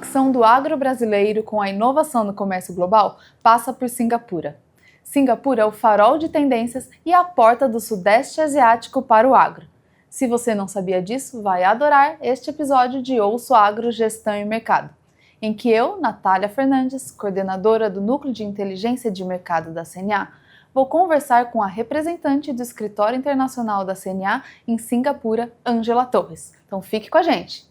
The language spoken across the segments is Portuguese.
conexão do agro brasileiro com a inovação no comércio global passa por Singapura. Singapura é o farol de tendências e a porta do Sudeste Asiático para o agro. Se você não sabia disso, vai adorar este episódio de Ouço Agro, Gestão e Mercado, em que eu, Natália Fernandes, coordenadora do Núcleo de Inteligência de Mercado da CNA, vou conversar com a representante do Escritório Internacional da CNA em Singapura, Ângela Torres. Então fique com a gente!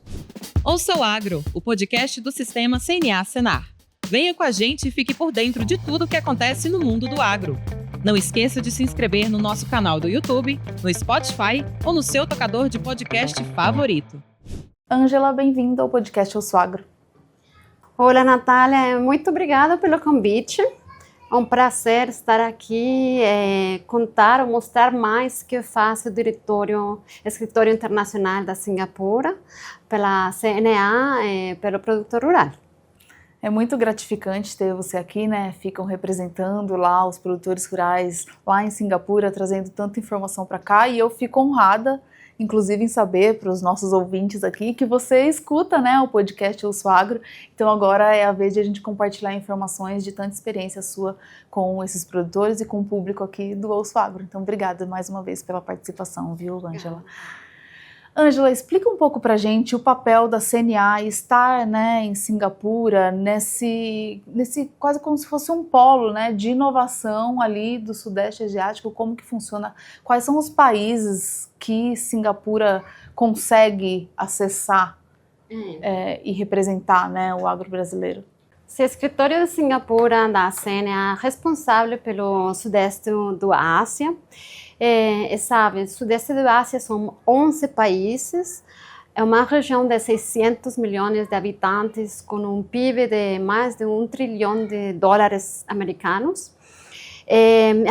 Ouça o Agro, o podcast do Sistema CNA-Senar. Venha com a gente e fique por dentro de tudo o que acontece no mundo do agro. Não esqueça de se inscrever no nosso canal do YouTube, no Spotify ou no seu tocador de podcast favorito. Ângela, bem-vinda ao podcast Ouço Agro. Olá, Natália, muito obrigada pelo convite. É um prazer estar aqui, contar ou mostrar mais o que faz o Escritório Internacional da Singapura, pela CNA, pelo produtor rural. É muito gratificante ter você aqui, né? Ficam representando lá os produtores rurais lá em Singapura, trazendo tanta informação para cá, e eu fico honrada, inclusive, em saber para os nossos ouvintes aqui que você escuta, né, o podcast Ouço Agro. Então agora é a vez de a gente compartilhar informações de tanta experiência sua com esses produtores e com o público aqui do Ouço Agro. Então obrigada mais uma vez pela participação, viu, Ângela? Ângela, explica um pouco para a gente o papel da CNA estar, né, em Singapura, nesse quase como se fosse um polo, né, de inovação ali do Sudeste Asiático, como que funciona, quais são os países que Singapura consegue acessar e representar, né, o agro brasileiro? O Escritório de Singapura da CNA é responsável pelo Sudeste do Ásia. Sabe, o Sudeste da Ásia são 11 países, é uma região de 600 milhões de habitantes, com um PIB de mais de $1 trilhão americanos.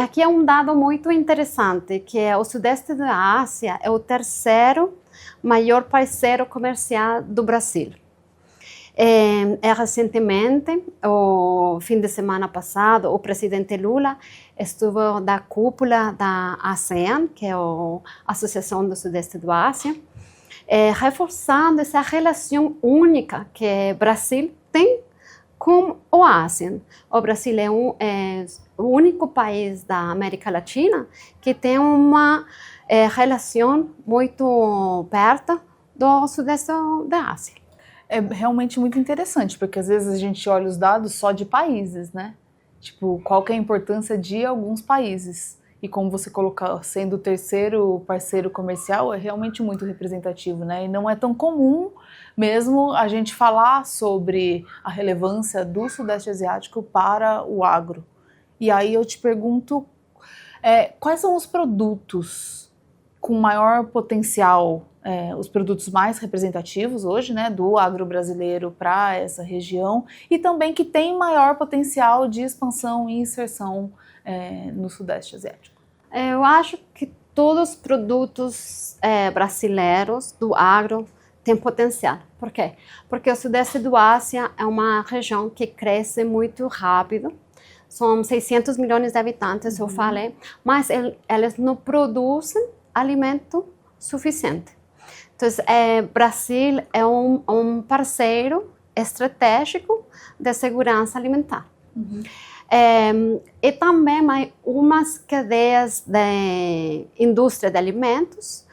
Aqui é um dado muito interessante, que o Sudeste da Ásia é o terceiro maior parceiro comercial do Brasil. Recentemente, o fim de semana passado, o presidente Lula esteve da cúpula da ASEAN, que é a Associação do Sudeste da Ásia, reforçando essa relação única que o Brasil tem com o ASEAN. O Brasil é o único país da América Latina que tem uma relação muito perto do Sudeste da Ásia. É realmente muito interessante, porque às vezes a gente olha os dados só de países, né? Tipo, qual que é a importância de alguns países. E como você colocar, sendo o terceiro parceiro comercial, é realmente muito representativo, né? E não é tão comum mesmo a gente falar sobre a relevância do Sudeste Asiático para o agro. E aí eu te pergunto, quais são os produtos com maior potencial, os produtos mais representativos hoje, né, do agro brasileiro para essa região, e também que tem maior potencial de expansão e inserção no Sudeste Asiático? Eu acho que todos os produtos brasileiros do agro têm potencial. Por quê? Porque o Sudeste da Ásia é uma região que cresce muito rápido. São 600 milhões de habitantes, eu falei, mas eles não produzem alimento suficiente. Então, Brasil é um parceiro estratégico de segurança alimentar. E também umas cadeias de indústria de alimentos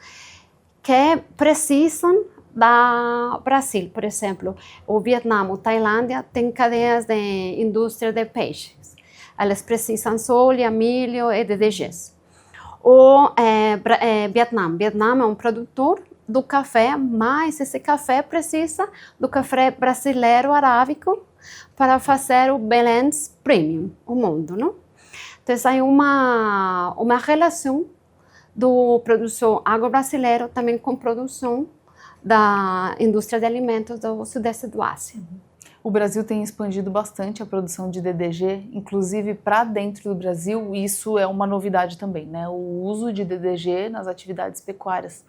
que precisam da Brasil. Por exemplo, o Vietnã, a Tailândia tem cadeias de indústria de peixes. Elas precisam soja, milho e DDGs. O Vietnã é um produtor do café, mas esse café precisa do café brasileiro arábico para fazer o balance premium, o mundo, não? Então, há uma relação do produção agro-brasileiro também com produção da indústria de alimentos do Sudeste da Ásia. O Brasil tem expandido bastante a produção de DDG, inclusive para dentro do Brasil, e isso é uma novidade também, né? O uso de DDG nas atividades pecuárias.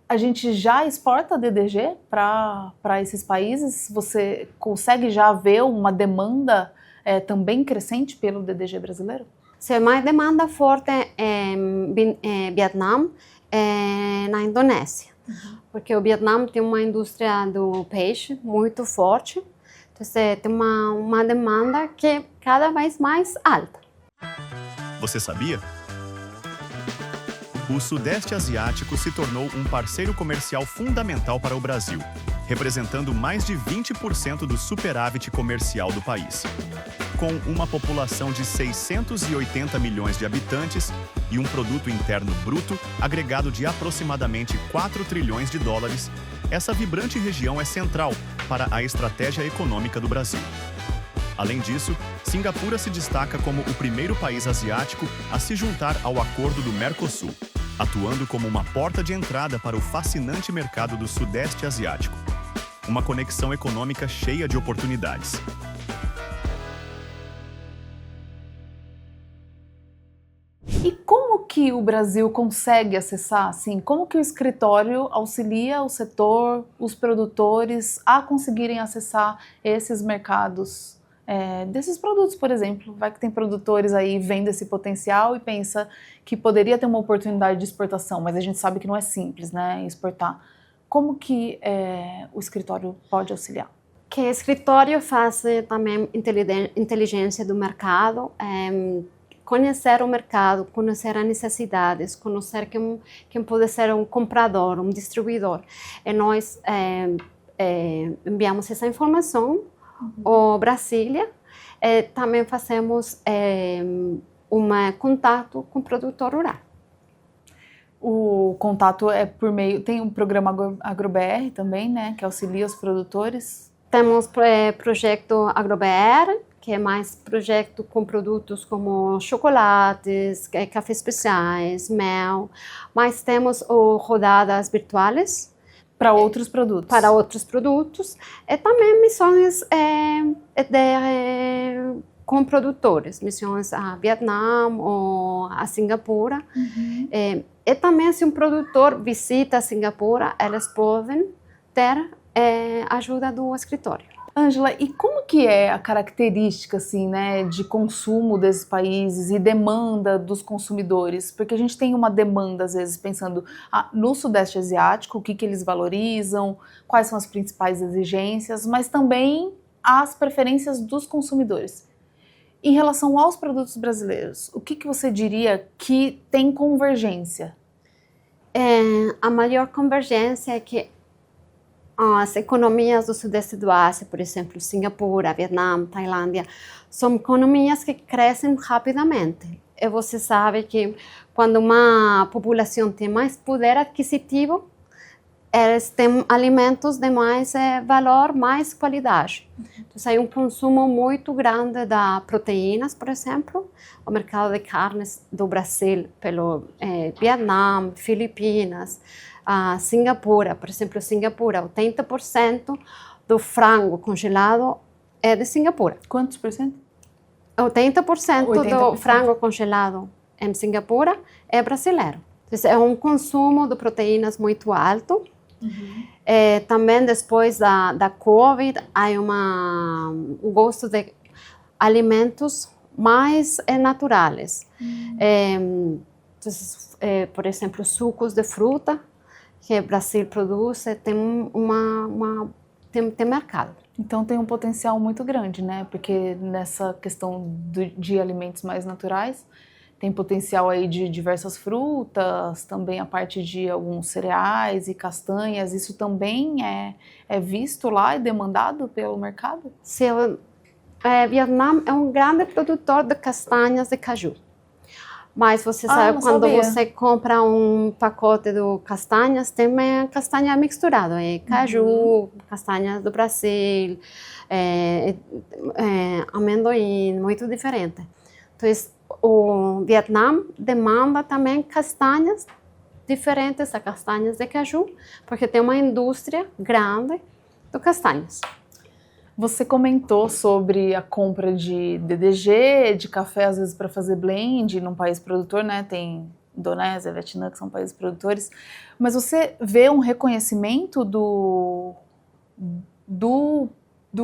A gente já exporta DDG para esses países? Você consegue já ver uma demanda também crescente pelo DDG brasileiro? Se mais demanda forte em Vietnã, na Indonésia, porque o Vietnã tem uma indústria do peixe muito forte, Então, tem uma demanda que é cada vez mais alta. Você sabia? O Sudeste Asiático se tornou um parceiro comercial fundamental para o Brasil, representando mais de 20% do superávit comercial do país. Com uma população de 680 milhões de habitantes e um produto interno bruto agregado de aproximadamente 4 trilhões de dólares, essa vibrante região é central para a estratégia econômica do Brasil. Além disso, Cingapura se destaca como o primeiro país asiático a se juntar ao Acordo do Mercosul, atuando como uma porta de entrada para o fascinante mercado do Sudeste Asiático. Uma conexão econômica cheia de oportunidades. E como que o Brasil consegue acessar, assim, como que o escritório auxilia o setor, os produtores a conseguirem acessar esses mercados desses produtos, por exemplo? Vai que tem produtores aí vendo esse potencial e pensa que poderia ter uma oportunidade de exportação, mas a gente sabe que não é simples, né, exportar. Como que o escritório pode auxiliar? Que o escritório faz também inteligência do mercado, conhecer o mercado, conhecer as necessidades, conhecer quem pode ser um comprador, um distribuidor. E nós enviamos essa informação ao Brasília. Também fazemos contato com o produtor rural. O contato é por meio... Tem um programa AgroBR também, né? Que auxilia os produtores. Temos projeto AgroBR, que é mais projeto com produtos como chocolates, cafés especiais, mel. Mas temos rodadas virtuais. Para outros produtos. Para outros produtos. E também missões com produtores. Missões a Vietnã ou a Cingapura. E também, se um produtor visita Cingapura, eles podem ter ajuda do escritório. Ângela, e como que é a característica, assim, né, de consumo desses países e demanda dos consumidores? Porque a gente tem uma demanda, às vezes, pensando no Sudeste Asiático, o que eles valorizam, quais são as principais exigências, mas também as preferências dos consumidores. Em relação aos produtos brasileiros, o que você diria que tem convergência? A maior convergência é que as economias do Sudeste do Ásia, por exemplo, Cingapura, Vietnã, Tailândia, são economias que crescem rapidamente. E você sabe que quando uma população tem mais poder aquisitivo, eles têm alimentos de mais valor, mais qualidade. Então, há um consumo muito grande de proteínas, por exemplo. O mercado de carnes do Brasil, pelo Vietnã, Filipinas, Cingapura, por exemplo, Cingapura, 80% do frango congelado é de Cingapura. Quantos por cento? 80% do frango congelado em Cingapura é brasileiro. Então, é um consumo de proteínas muito alto. Também depois da Covid, há um gosto de alimentos mais naturais. Então, por exemplo, sucos de fruta, que o Brasil produz, tem tem mercado. Então tem um potencial muito grande, né? Porque nessa questão de alimentos mais naturais, tem potencial aí de diversas frutas, também a parte de alguns cereais e castanhas. Isso também é visto lá e demandado pelo mercado? Sim, Vietnã é um grande produtor de castanhas de caju. Mas você sabe, quando você compra um pacote de castanhas, tem castanha misturada, caju, castanhas do Brasil, amendoim, muito diferente. Então, o Vietnã demanda também castanhas diferentes a castanhas de caju, porque tem uma indústria grande de castanhas. Você comentou sobre a compra de DDG, de café, às vezes para fazer blend num país produtor, né? Tem Indonésia, Vietnã, que são países produtores. Mas você vê um reconhecimento do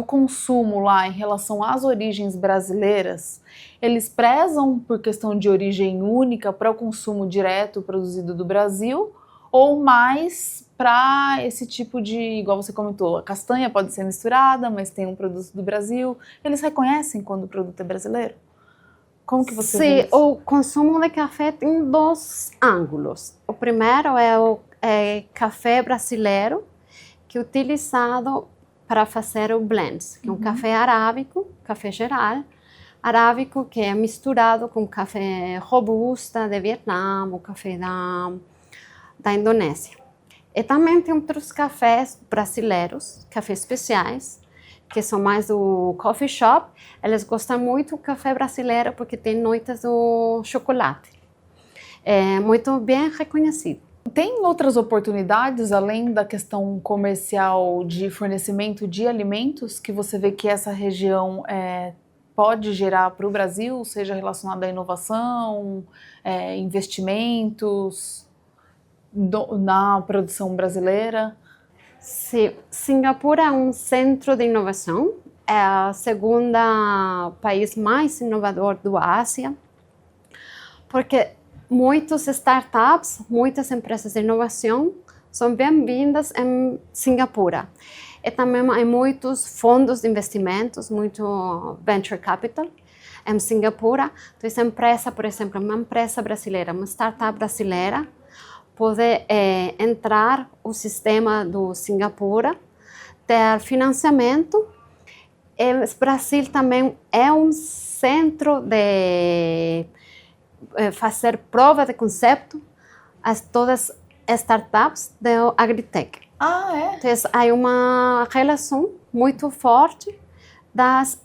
consumo lá em relação às origens brasileiras? Eles prezam por questão de origem única para o consumo direto produzido do Brasil? ou mais para esse tipo de, igual você comentou, a castanha pode ser misturada, mas tem um produto do Brasil. Eles reconhecem quando o produto é brasileiro? Como que você vê isso? O consumo de café tem dois ângulos. O primeiro é o café brasileiro, que é utilizado para fazer o blends, que é um café arábico, café geral, arábico que é misturado com café robusta de Vietnã, o café da Indonésia. E também tem outros cafés brasileiros, cafés especiais, que são mais do coffee shop. Eles gostam muito do café brasileiro porque tem noites do chocolate. É muito bem reconhecido. Tem outras oportunidades, além da questão comercial de fornecimento de alimentos, que você vê que essa região pode gerar para o Brasil, seja relacionada à inovação, investimentos na produção brasileira? Sim, Singapura é um centro de inovação, é o segundo país mais inovador da Ásia, porque muitas startups, muitas empresas de inovação são bem-vindas em Singapura. E também há muitos fundos de investimentos, muito venture capital em Singapura. Então, essa empresa, por exemplo, uma empresa brasileira, uma startup brasileira, pode entrar no sistema do Singapura, ter financiamento. O Brasil também é um centro de fazer prova de conceito a todas as startups de agritech. Então, há uma relação muito forte das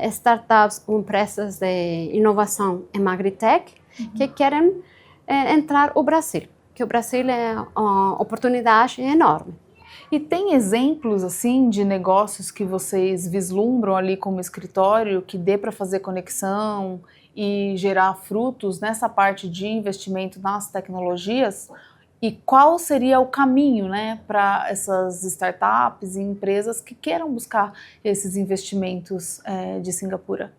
startups ou empresas de inovação em agritech que querem entrar no Brasil, que o Brasil é uma oportunidade enorme. E tem exemplos assim de negócios que vocês vislumbram ali como escritório que dê para fazer conexão e gerar frutos nessa parte de investimento nas tecnologias? E qual seria o caminho, né, para essas startups e empresas que queiram buscar esses investimentos de Singapura?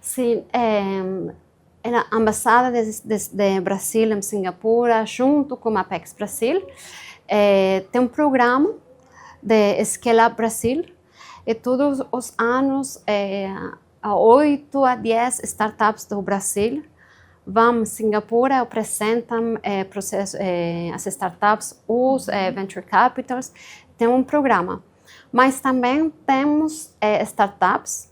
Sim, a Embaixada de Brasil em Singapura, junto com a Apex Brasil, tem um programa de Scale Up Brasil, e todos os anos 8 a 10 startups do Brasil vão a Singapura e apresentam as startups, os venture capitals. Tem um programa, mas também temos startups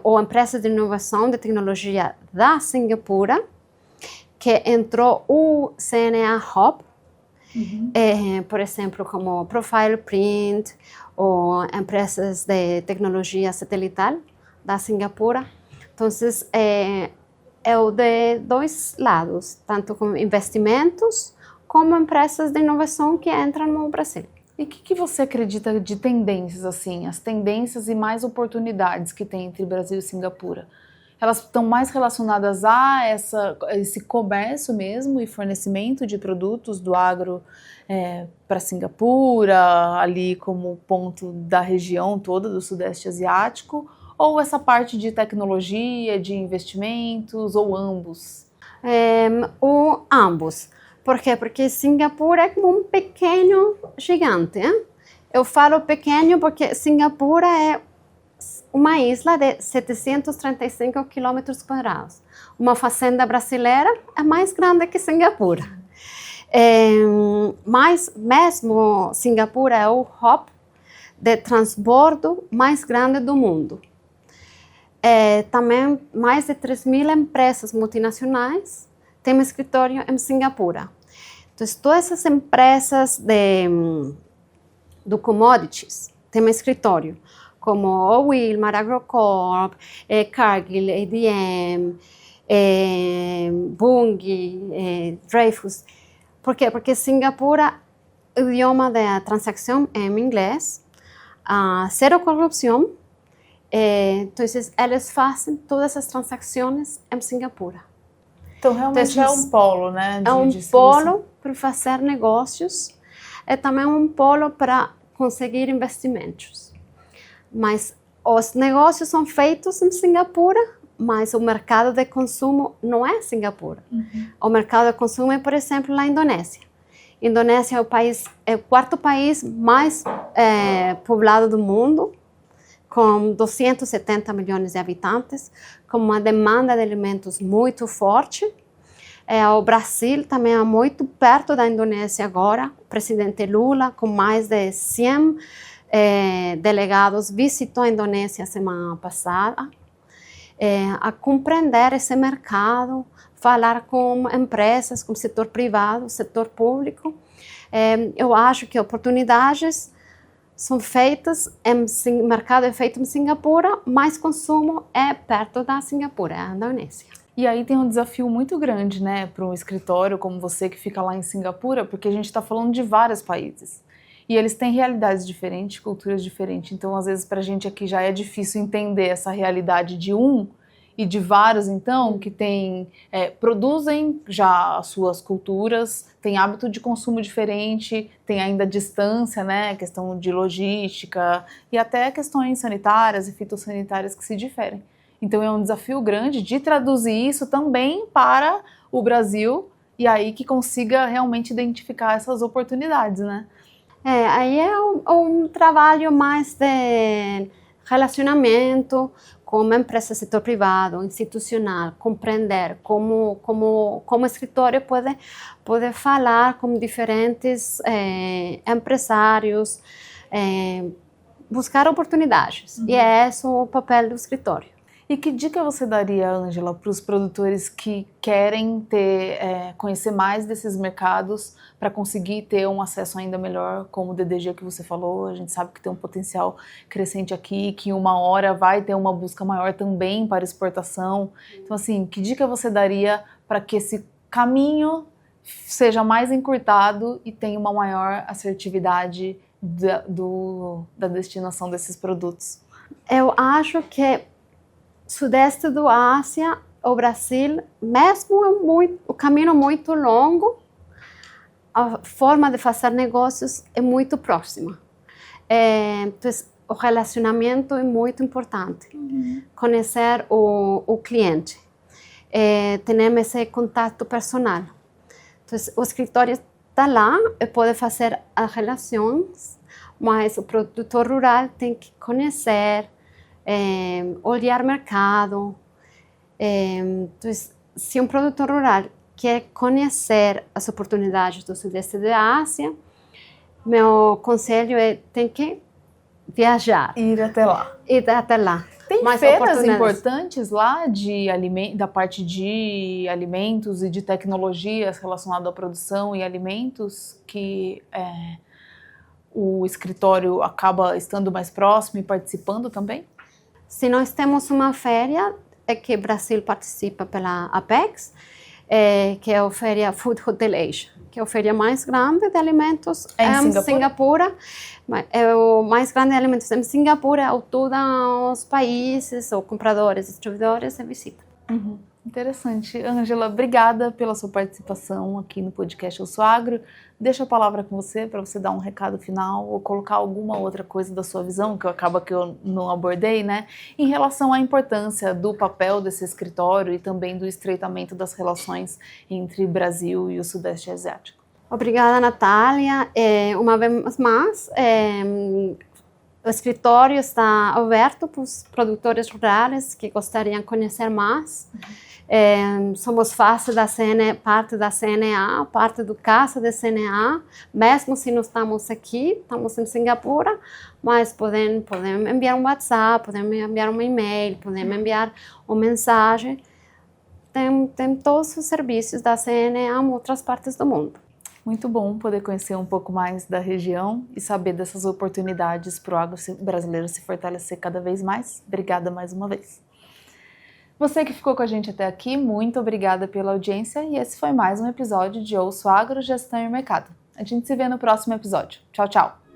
ou empresas de inovação de tecnologia da Singapura que entrou o CNA Hub, por exemplo, como Profile Print ou empresas de tecnologia satelital da Singapura. Então, é o de dois lados, tanto com investimentos como empresas de inovação que entram no Brasil. E o que você acredita de tendências, assim, as tendências e mais oportunidades que tem entre Brasil e Singapura? Elas estão mais relacionadas a esse comércio mesmo e fornecimento de produtos do agro para Singapura, ali como ponto da região toda do Sudeste Asiático, ou essa parte de tecnologia, de investimentos, ou ambos? Ambos. Por quê? Porque Singapura é como um pequeno gigante. Hein? Eu falo pequeno porque Singapura é uma isla de 735 quilômetros quadrados. Uma fazenda brasileira é mais grande que Singapura. Mas mesmo Singapura é o hub de transbordo mais grande do mundo. Também mais de 3.000 empresas multinacionais têm um escritório em Singapura. Então, todas essas empresas do commodities têm um escritório, como o Wilmar, Agrocorp, Cargill, ADM, Bunge, Dreyfus. Por quê? Porque Singapura, o idioma da transação é em inglês, zero corrupção. Então, eles fazem todas as transações em Singapura. Então, realmente é um polo, né? É um polo para fazer negócios, é também um polo para conseguir investimentos. Mas os negócios são feitos em Singapura, mas o mercado de consumo não é Singapura. O mercado de consumo é, por exemplo, na Indonésia, Indonésia é o quarto país mais poblado do mundo, com 270 milhões de habitantes, com uma demanda de alimentos muito forte. O Brasil também é muito perto da Indonésia agora. O presidente Lula, com mais de 100 delegados, visitou a Indonésia semana passada, a compreender esse mercado, falar com empresas, com o setor privado, setor público. Eu acho que oportunidades são feitas, o mercado é feito em Singapura, mas consumo é perto da Singapura, a Indonésia. E aí tem um desafio muito grande, né, para um escritório como você que fica lá em Singapura, porque a gente está falando de vários países. E eles têm realidades diferentes, culturas diferentes. Então, às vezes, para a gente aqui já é difícil entender essa realidade de um e de vários, então, que produzem já as suas culturas, têm hábito de consumo diferente, tem ainda distância, né, questão de logística e até questões sanitárias e fitossanitárias que se diferem. Então, é um desafio grande de traduzir isso também para o Brasil e aí que consiga realmente identificar essas oportunidades, né? Aí é um trabalho mais de relacionamento com a empresa, setor privado, institucional, compreender como escritório pode falar com diferentes empresários, buscar oportunidades. E é esse o papel do escritório. E que dica você daria, Ângela, para os produtores que querem conhecer mais desses mercados para conseguir ter um acesso ainda melhor, como o DDG que você falou? A gente sabe que tem um potencial crescente aqui, que uma hora vai ter uma busca maior também para exportação. Então, assim, que dica você daria para que esse caminho seja mais encurtado e tenha uma maior assertividade da destinação desses produtos? Eu acho que Sudeste do Ásia, o Brasil, mesmo o caminho muito longo, a forma de fazer negócios é muito próxima. Então, o relacionamento é muito importante. Conhecer o cliente, ter esse contato personal. Então, o escritório está lá e pode fazer as relações, mas o produtor rural tem que conhecer, olhar mercado. Então, se um produtor rural quer conhecer as oportunidades do Sudeste da Ásia, meu conselho tem que viajar. Ir até lá. Ir até lá. Tem feiras importantes lá da parte de alimentos e de tecnologias relacionadas à produção e alimentos que o escritório acaba estando mais próximo e participando também? Se nós temos uma feira, que o Brasil participa pela Apex, que é a feira Food Hotel Asia, que é a feira mais grande de alimentos em Singapura. É o mais grande de alimentos em Singapura, todos os países, ou compradores, distribuidores, visitam. Interessante. Ângela, obrigada pela sua participação aqui no podcast Eu Sou Agro. Deixo a palavra com você para você dar um recado final ou colocar alguma outra coisa da sua visão, que eu não abordei, né? Em relação à importância do papel desse escritório e também do estreitamento das relações entre Brasil e o Sudeste Asiático. Obrigada, Natália. Uma vez mais, o escritório está aberto para os produtores rurais que gostariam de conhecer mais. Somos parte da CNA, parte do Casa da CNA, mesmo se não estamos aqui, estamos em Singapura, mas podem enviar um WhatsApp, podem enviar um e-mail, podem enviar uma mensagem. Tem todos os serviços da CNA em outras partes do mundo. Muito bom poder conhecer um pouco mais da região e saber dessas oportunidades para o agro brasileiro se fortalecer cada vez mais. Obrigada mais uma vez. Você que ficou com a gente até aqui, muito obrigada pela audiência e esse foi mais um episódio de Ouço Agro, Gestão e Mercado. A gente se vê no próximo episódio. Tchau, tchau!